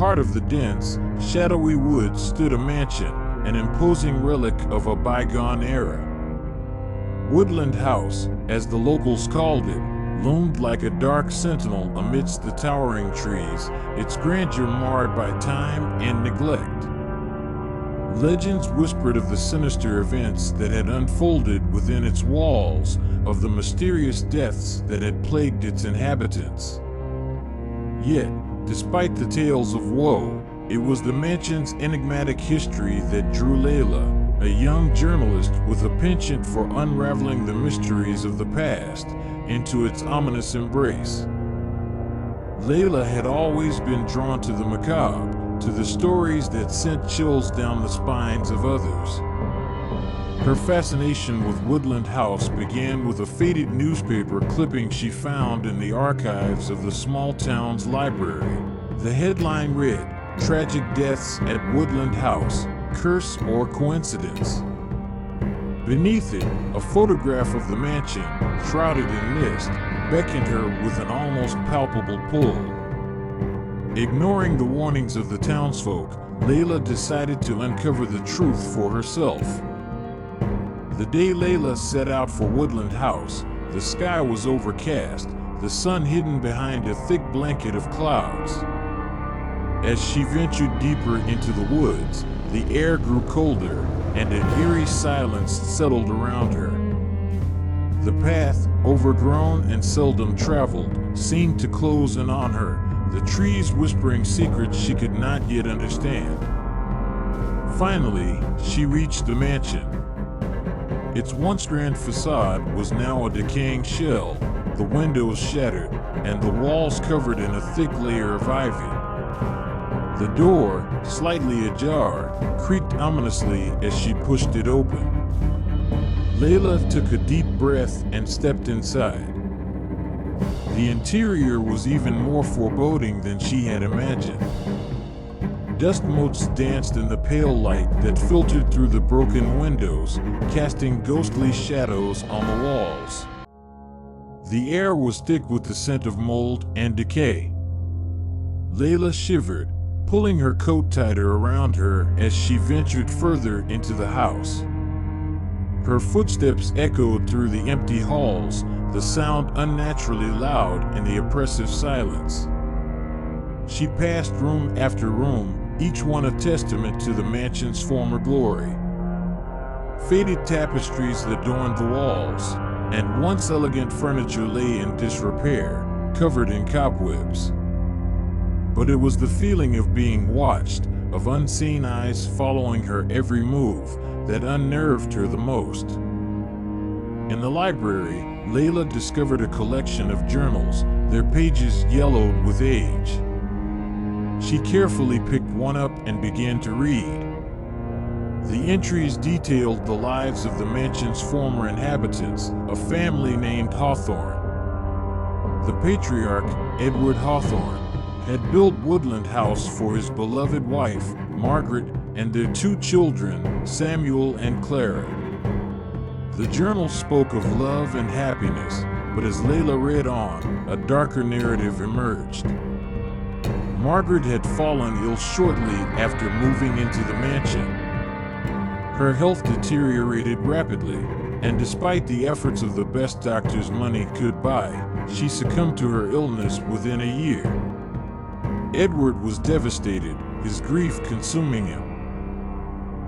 heart of the dense, shadowy woods stood a mansion, an imposing relic of a bygone era. Woodland House, as the locals called it, loomed like a dark sentinel amidst the towering trees, its grandeur marred by time and neglect. Legends whispered of the sinister events that had unfolded within its walls, of the mysterious deaths that had plagued its inhabitants. Yet, despite the tales of woe, it was the mansion's enigmatic history that drew Layla, a young journalist with a penchant for unraveling the mysteries of the past, into its ominous embrace. Layla had always been drawn to the macabre, to the stories that sent chills down the spines of others. Her fascination with Woodland House began with a faded newspaper clipping she found in the archives of the small town's library. The headline read, "Tragic Deaths at Woodland House, Curse or Coincidence?" Beneath it, a photograph of the mansion, shrouded in mist, beckoned her with an almost palpable pull. Ignoring the warnings of the townsfolk, Layla decided to uncover the truth for herself. The day Layla set out for Woodland House, the sky was overcast, the sun hidden behind a thick blanket of clouds. As she ventured deeper into the woods, the air grew colder, and an eerie silence settled around her. The path, overgrown and seldom traveled, seemed to close in on her, the trees whispering secrets she could not yet understand. Finally, she reached the mansion. Its once grand facade was now a decaying shell, the windows shattered, and the walls covered in a thick layer of ivy. The door, slightly ajar, creaked ominously as she pushed it open. Layla took a deep breath and stepped inside. The interior was even more foreboding than she had imagined. Dust motes danced in the pale light that filtered through the broken windows, casting ghostly shadows on the walls. The air was thick with the scent of mold and decay. Layla shivered, pulling her coat tighter around her as she ventured further into the house. Her footsteps echoed through the empty halls, the sound unnaturally loud in the oppressive silence. She passed room after room, each one a testament to the mansion's former glory. Faded tapestries adorned the walls, and once elegant furniture lay in disrepair, covered in cobwebs. But it was the feeling of being watched, of unseen eyes following her every move, that unnerved her the most. In the library, Layla discovered a collection of journals, their pages yellowed with age. She carefully picked one up and began to read. The entries detailed the lives of the mansion's former inhabitants, a family named Hawthorne. The patriarch, Edward Hawthorne, had built Woodland House for his beloved wife, Margaret, and their two children, Samuel and Clara. The journal spoke of love and happiness, but as Layla read on, a darker narrative emerged. Margaret had fallen ill shortly after moving into the mansion. Her health deteriorated rapidly, and despite the efforts of the best doctors money could buy, she succumbed to her illness within a year. Edward was devastated, his grief consuming him.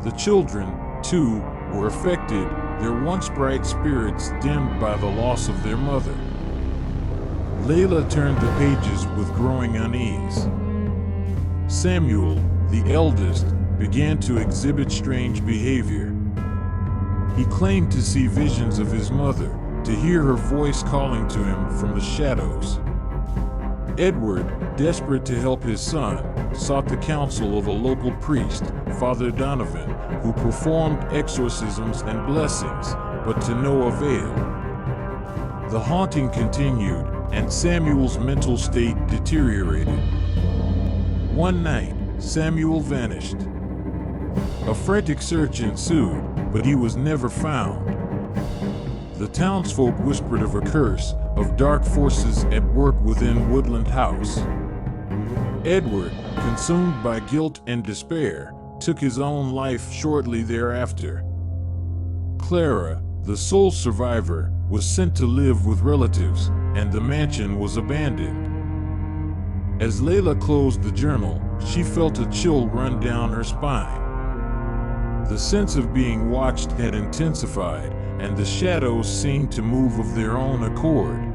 The children, too, were affected, their once bright spirits dimmed by the loss of their mother. Layla turned the pages with growing unease. Samuel, the eldest, began to exhibit strange behavior. He claimed to see visions of his mother, to hear her voice calling to him from the shadows. Edward, desperate to help his son, sought the counsel of a local priest, Father Donovan, who performed exorcisms and blessings, but to no avail. The haunting continued, and Samuel's mental state deteriorated. One night, Samuel vanished. A frantic search ensued, but he was never found. The townsfolk whispered of a curse, of dark forces at work within Woodland House. Edward, consumed by guilt and despair, took his own life shortly thereafter. Clara, the sole survivor, was sent to live with relatives, and the mansion was abandoned. As Layla closed the journal, she felt a chill run down her spine. The sense of being watched had intensified, and the shadows seemed to move of their own accord.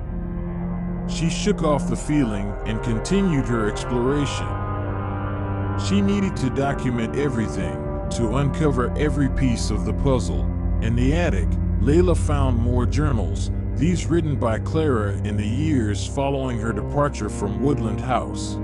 She shook off the feeling and continued her exploration. She needed to document everything, to uncover every piece of the puzzle. In the attic, Layla found more journals, these written by Clara in the years following her departure from Woodland House.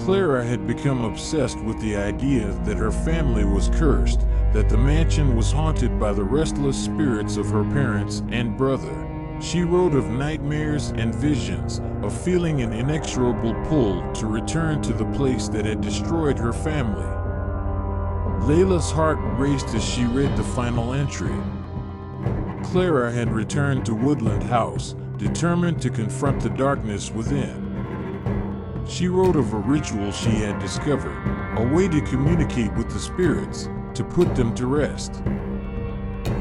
Clara had become obsessed with the idea that her family was cursed, that the mansion was haunted by the restless spirits of her parents and brother. She wrote of nightmares and visions, of feeling an inexorable pull to return to the place that had destroyed her family. Layla's heart raced as she read the final entry. Clara had returned to Woodland House, determined to confront the darkness within. She wrote of a ritual she had discovered, a way to communicate with the spirits, to put them to rest.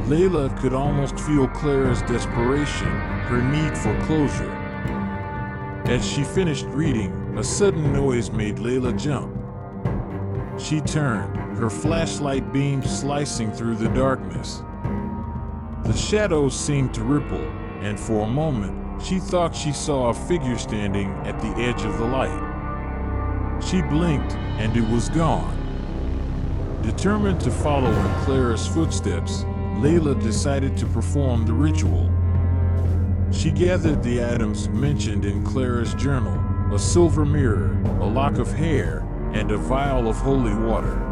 Layla could almost feel Clara's desperation, her need for closure. As she finished reading, a sudden noise made Layla jump. She turned, her flashlight beam slicing through the darkness. The shadows seemed to ripple, and for a moment, she thought she saw a figure standing at the edge of the light. She blinked, and it was gone. Determined to follow in Clara's footsteps, Layla decided to perform the ritual. She gathered the items mentioned in Clara's journal, a silver mirror, a lock of hair, and a vial of holy water.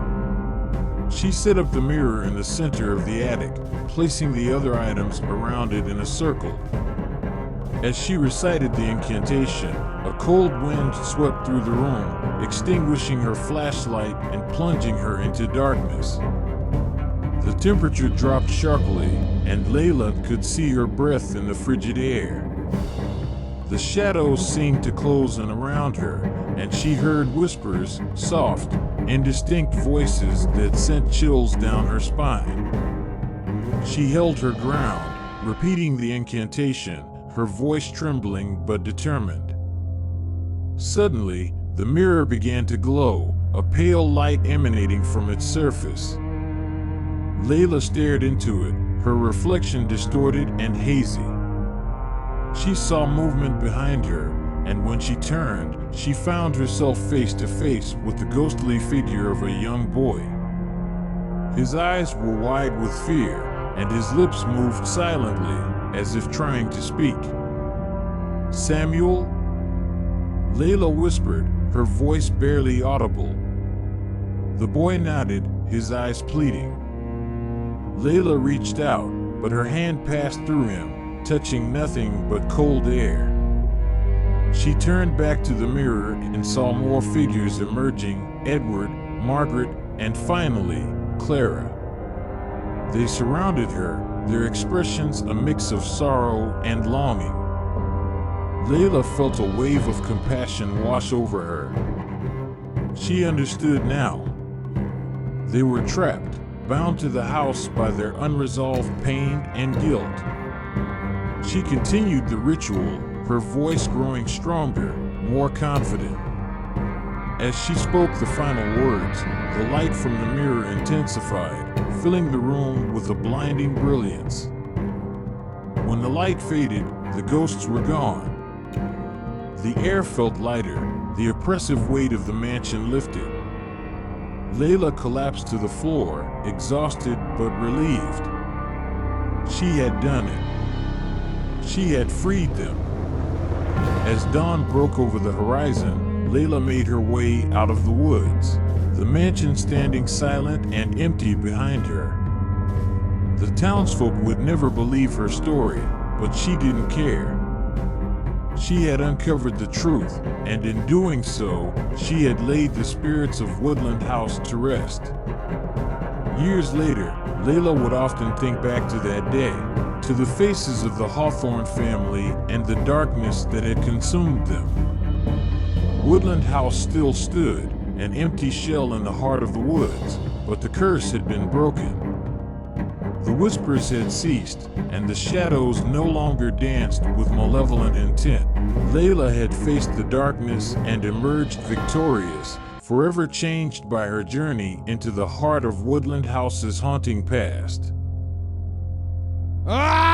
She set up the mirror in the center of the attic, placing the other items around it in a circle. As she recited the incantation, a cold wind swept through the room, extinguishing her flashlight and plunging her into darkness. The temperature dropped sharply, and Layla could see her breath in the frigid air. The shadows seemed to close in around her, and she heard whispers, soft, indistinct voices that sent chills down her spine. She held her ground, repeating the incantation, her voice trembling but determined. Suddenly, the mirror began to glow, a pale light emanating from its surface. Layla stared into it, her reflection distorted and hazy. She saw movement behind her, and when she turned, she found herself face to face with the ghostly figure of a young boy. His eyes were wide with fear, and his lips moved silently, as if trying to speak. "Samuel?" Layla whispered, her voice barely audible. The boy nodded, his eyes pleading. Layla reached out, but her hand passed through him, touching nothing but cold air. She turned back to the mirror and saw more figures emerging, Edward, Margaret, and finally, Clara. They surrounded her, their expressions a mix of sorrow and longing. Layla felt a wave of compassion wash over her. She understood now. They were trapped, bound to the house by their unresolved pain and guilt. She continued the ritual, her voice growing stronger, more confident. As she spoke the final words, the light from the mirror intensified, filling the room with a blinding brilliance. When the light faded, the ghosts were gone. The air felt lighter, the oppressive weight of the mansion lifted. Layla collapsed to the floor, exhausted but relieved. She had done it. She had freed them. As dawn broke over the horizon, Layla made her way out of the woods, the mansion standing silent and empty behind her. The townsfolk would never believe her story, but she didn't care. She had uncovered the truth, and in doing so, she had laid the spirits of Woodland House to rest. Years later, Layla would often think back to that day, to the faces of the Hawthorne family and the darkness that had consumed them. Woodland House still stood, an empty shell in the heart of the woods, but the curse had been broken. The whispers had ceased, and the shadows no longer danced with malevolent intent. Layla had faced the darkness and emerged victorious, forever changed by her journey into the heart of Woodland House's haunting past. Ah!